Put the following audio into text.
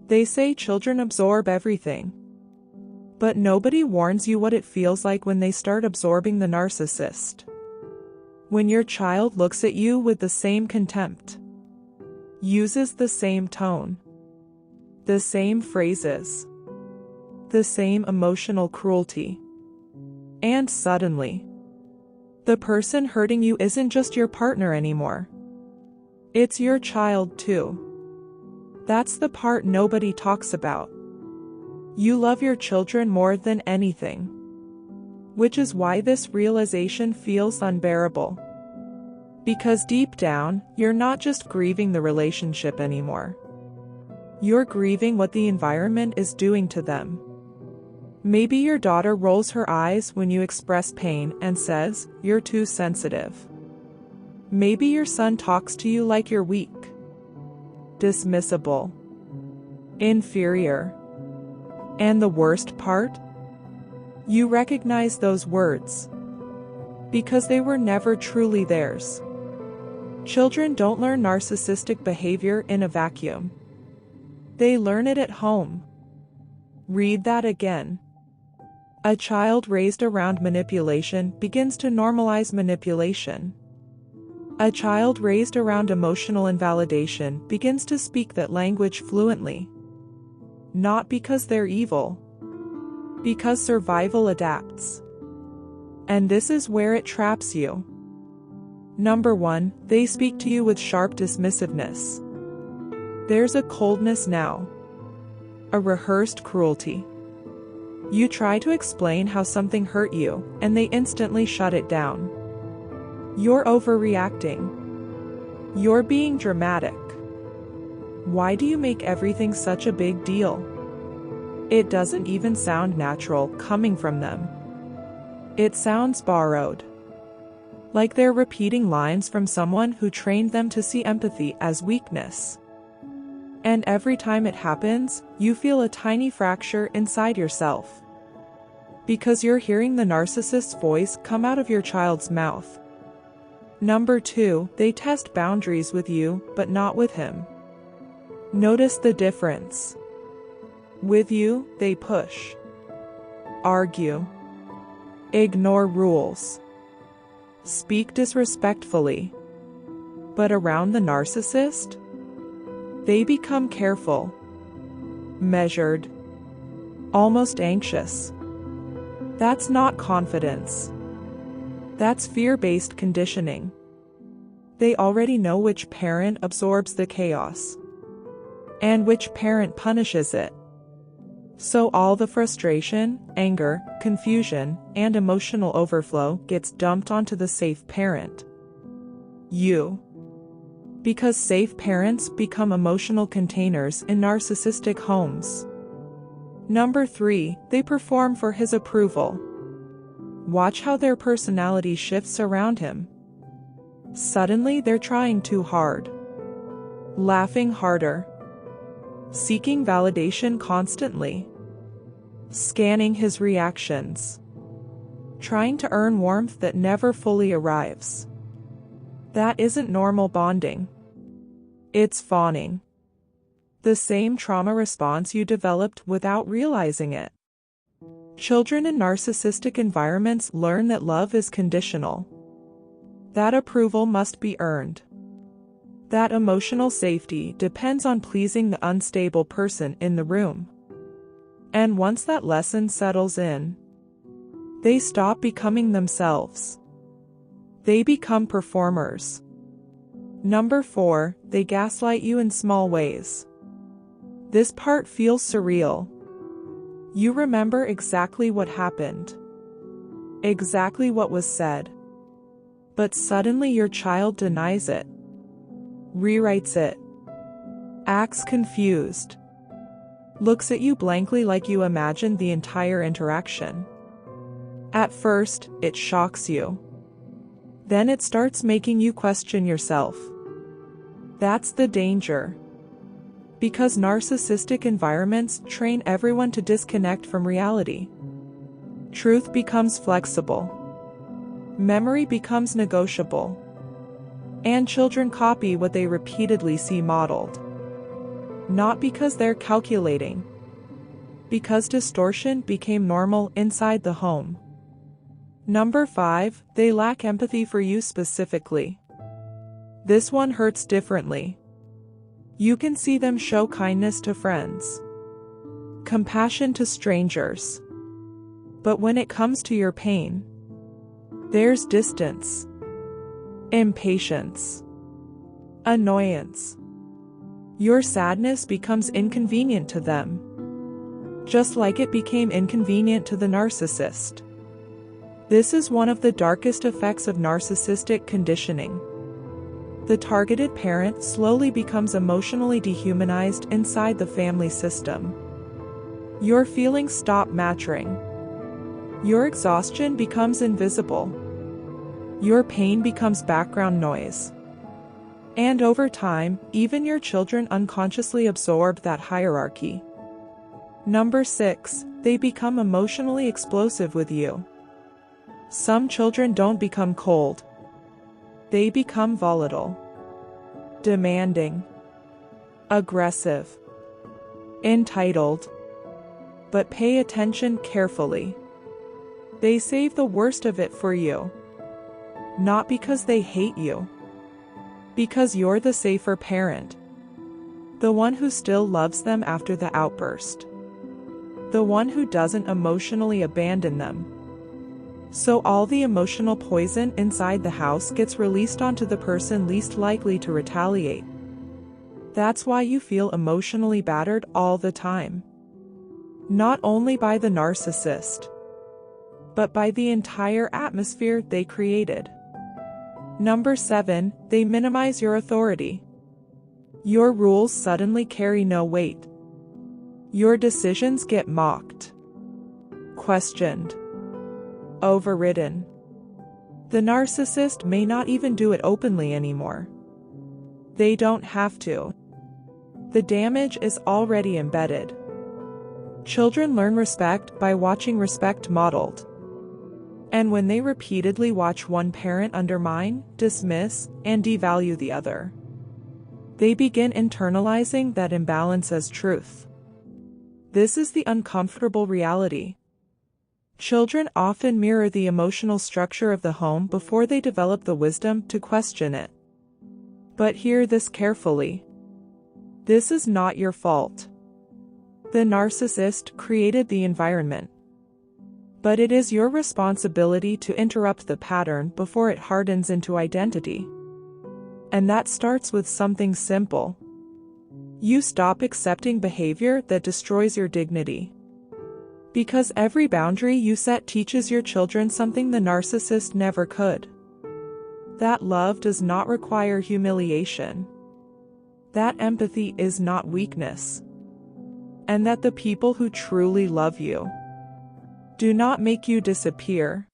They say children absorb everything. But nobody warns you what it feels like when they start absorbing the narcissist. When your child looks at you with the same contempt, uses the same tone, the same phrases, the same emotional cruelty. And suddenly, the person hurting you isn't just your partner anymore. It's your child too. That's the part nobody talks about. You love your children more than anything. Which is why this realization feels unbearable. Because deep down, you're not just grieving the relationship anymore. You're grieving what the environment is doing to them. Maybe your daughter rolls her eyes when you express pain and says, "You're too sensitive." Maybe your son talks to you like you're weak, dismissible, inferior. And the worst part? You recognize those words because they were never truly theirs. Children don't learn narcissistic behavior in a vacuum. They learn it at home. Read that again. A child raised around manipulation begins to normalize manipulation. A child raised around emotional invalidation begins to speak that language fluently. Not because they're evil, because survival adapts. And this is where it traps you. Number 1, they speak to you with sharp dismissiveness. There's a coldness now, a rehearsed cruelty. You try to explain how something hurt you, and they instantly shut it down. You're overreacting. You're being dramatic. Why do you make everything such a big deal? It doesn't even sound natural coming from them. It sounds borrowed. Like they're repeating lines from someone who trained them to see empathy as weakness. And every time it happens, you feel a tiny fracture inside yourself. Because you're hearing the narcissist's voice come out of your child's mouth. Number 2, they test boundaries with you, but not with him. Notice the difference. With you, they push, argue, ignore rules, speak disrespectfully. But around the narcissist, they become careful, measured, almost anxious. That's not confidence. That's fear-based conditioning. They already know which parent absorbs the chaos, and which parent punishes it. So all the frustration, anger, confusion, and emotional overflow gets dumped onto the safe parent. You. Because safe parents become emotional containers in narcissistic homes. Number 3, they perform for his approval. Watch how their personality shifts around him. Suddenly they're trying too hard, laughing harder, seeking validation constantly, scanning his reactions, trying to earn warmth that never fully arrives. That isn't normal bonding. It's fawning. The same trauma response you developed without realizing it. Children in narcissistic environments learn that love is conditional. That approval must be earned. That emotional safety depends on pleasing the unstable person in the room. And once that lesson settles in, they stop becoming themselves. They become performers. Number 4, they gaslight you in small ways. This part feels surreal. You remember exactly what happened, exactly what was said. But suddenly your child denies it, rewrites it, acts confused, looks at you blankly like you imagined the entire interaction. At first, it shocks you. Then it starts making you question yourself. That's the danger. Because narcissistic environments train everyone to disconnect from reality. Truth becomes flexible. Memory becomes negotiable. And children copy what they repeatedly see modeled. Not because they're calculating. Because distortion became normal inside the home. Number 5, they lack empathy for you specifically. This one hurts differently. You can see them show kindness to friends, compassion to strangers. But when it comes to your pain, there's distance, impatience, annoyance. Your sadness becomes inconvenient to them, just like it became inconvenient to the narcissist. This is one of the darkest effects of narcissistic conditioning. The targeted parent slowly becomes emotionally dehumanized inside the family system. Your feelings stop matching. Your exhaustion becomes invisible. Your pain becomes background noise. And over time, even your children unconsciously absorb that hierarchy. Number 6, they become emotionally explosive with you. Some children don't become cold. They become volatile, demanding, aggressive, entitled. But pay attention carefully. They save the worst of it for you. Not because they hate you. Because you're the safer parent. The one who still loves them after the outburst. The one who doesn't emotionally abandon them. So all the emotional poison inside the house gets released onto the person least likely to retaliate. That's why you feel emotionally battered all the time. Not only by the narcissist, but by the entire atmosphere they created. Number 7, they minimize your authority. Your rules suddenly carry no weight. Your decisions get mocked, questioned, overridden. The narcissist may not even do it openly anymore. They don't have to. The damage is already embedded. Children learn respect by watching respect modeled. And when they repeatedly watch one parent undermine, dismiss, and devalue the other, they begin internalizing that imbalance as truth. This is the uncomfortable reality. Children often mirror the emotional structure of the home before they develop the wisdom to question it. But hear this carefully. This is not your fault. The narcissist created the environment. But it is your responsibility to interrupt the pattern before it hardens into identity. And that starts with something simple. You stop accepting behavior that destroys your dignity. Because every boundary you set teaches your children something the narcissist never could. That love does not require humiliation. That empathy is not weakness. And that the people who truly love you do not make you disappear.